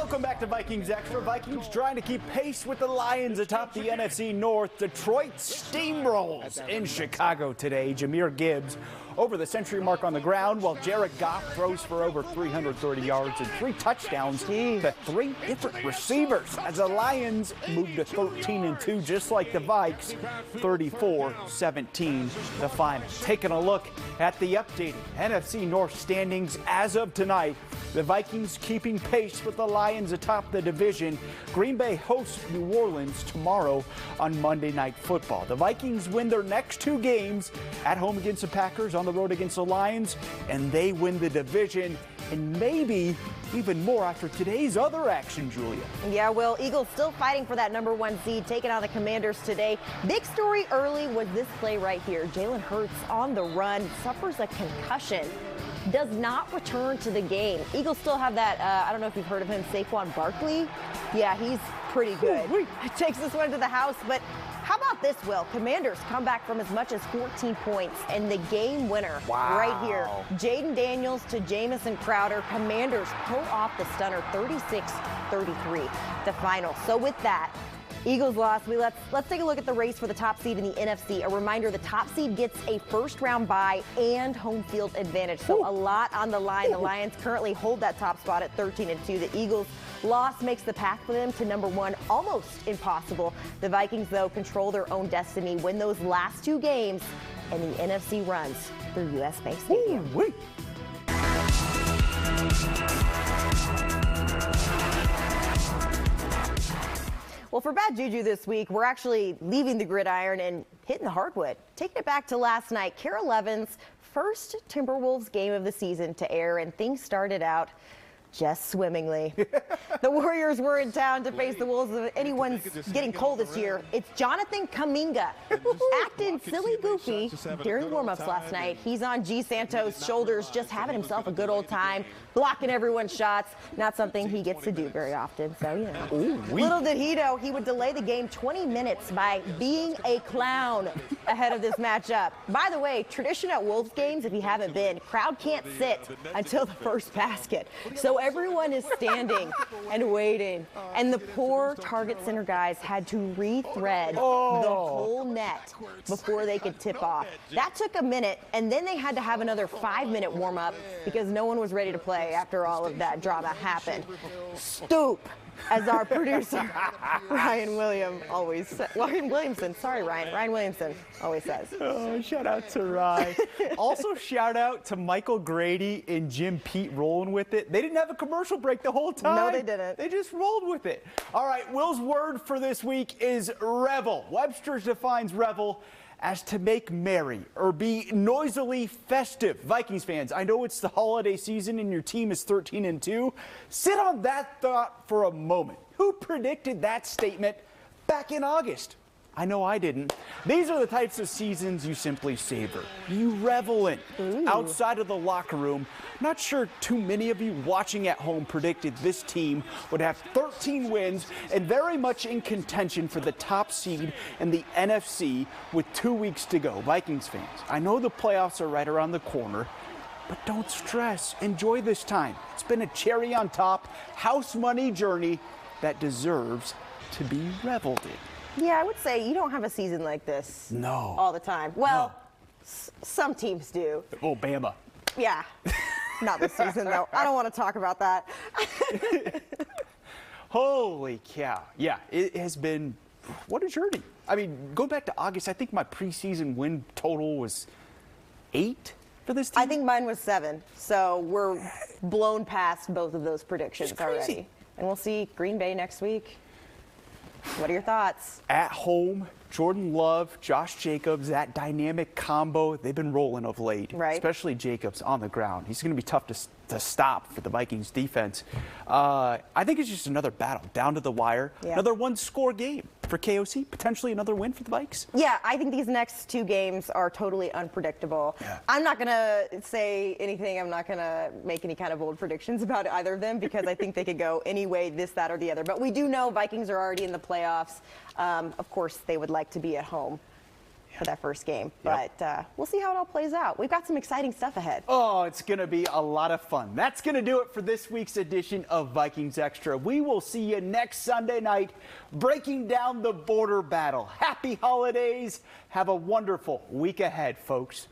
Welcome back to Vikings Extra. Vikings trying to keep pace with the Lions atop the NFC North. Detroit steamrolls in Chicago today. Jahmyr Gibbs over the century mark on the ground, while Jared Goff throws for over 330 yards and 3 touchdowns to 3 different receivers as the Lions move to 13-2, just like the Vikes, 34-17 the final. Taking a look at the updated NFC North standings as of tonight. The Vikings keeping pace with the Lions atop the division. Green Bay hosts New Orleans tomorrow on Monday Night Football. The Vikings win their next 2 games at home against the Packers, on the road against the Lions, and they win the division, and maybe even more after today's other action, Julia. Yeah, well, Eagles still fighting for that #1 seed, taking on the Commanders today. Big story early was this play right here. Jalen Hurts on the run, suffers a concussion, does not return to the game. Eagles still have that, I don't know if you've heard of him, Saquon Barkley. Yeah, he's pretty good. Takes this one to the house, but how about this, Will? Commanders come back from as much as 14 points, and the game winner right here. Jaden Daniels to Jamison Crowder. Commanders pull off the stunner, 36-33, the final. So with that, Eagles lost. Let's take a look at the race for the top seed in the NFC. A reminder, the top seed gets a first-round bye and home field advantage. So a lot on the line. The Lions currently hold that top spot at 13-2. The Eagles' loss makes the path for them to #1 almost impossible. The Vikings, though, control their own destiny, win those last 2 games, and the NFC runs through US Bank Stadium. Well, for Bad Juju this week, we're actually leaving the gridiron and hitting the hardwood. Taking it back to last night, Carol Evans' first Timberwolves game of the season to air, and things started out just swimmingly. The Warriors were in town to face the Wolves. If anyone's getting cold this year, it's Jonathan Kuminga. Acting silly goofy during warm-ups last night. He's on G. Santos' shoulders, just having himself a good old time, blocking everyone's shots. Not something he gets to do very often, so, you know. Little did he know he would delay the game 20 minutes by being a clown ahead of this matchup. By the way, tradition at Wolves games, if you haven't been, crowd can't sit until the first basket. So everyone is standing and waiting, and the poor Target Center guys had to rethread the whole net before they could tip off. That took a minute, and then they had to have another 5-minute warm-up because no one was ready to play after all of that drama happened. Stoop, as our producer Ryan Williamson always says. Ryan Williamson always says. Oh, shout out to Ryan. Also, shout out to Michael Grady and Jim Pete rolling with it. They didn't have a commercial break the whole time. No, they didn't. They just rolled with it. All right, Will's word for this week is revel. Webster's defines revel as to make merry or be noisily festive. Vikings fans, I know it's the holiday season and your team is 13-2. Sit on that thought for a moment. Who predicted that statement back in August? I know I didn't. These are the types of seasons you simply savor. You revel in. Outside of the locker room, not sure too many of you watching at home predicted this team would have 13 wins and very much in contention for the top seed in the NFC with 2 weeks to go. Vikings fans, I know the playoffs are right around the corner, but don't stress. Enjoy this time. It's been a cherry on top, house money journey that deserves to be reveled in. Yeah, I would say you don't have a season like this all the time. Well, some teams do. Oh, Bama. Yeah. Not this season, though. I don't want to talk about that. Holy cow. Yeah, it has been, what a journey. I mean, go back to August, I think my preseason win total was 8 for this team. I think mine was 7. So we're blown past both of those predictions already. And we'll see Green Bay next week. What are your thoughts? At home, Jordan Love, Josh Jacobs, that dynamic combo, they've been rolling of late. Right. Especially Jacobs on the ground. He's going to be tough to stop for the Vikings defense. I think it's just another battle, down to the wire. Yeah. Another one-score game for KOC, potentially another win for the Vikes. Yeah, I think these next 2 games are totally unpredictable. Yeah. I'm not going to say anything. I'm not going to make any kind of bold predictions about either of them because I think they could go any way, this, that, or the other. But we do know Vikings are already in the playoffs. Of course, they would like to be at home. for that first game. But we'll see how it all plays out. We've got some exciting stuff ahead. Oh, it's going to be a lot of fun. That's going to do it for this week's edition of Vikings Extra. We will see you next Sunday night breaking down the border battle. Happy holidays. Have a wonderful week ahead, folks.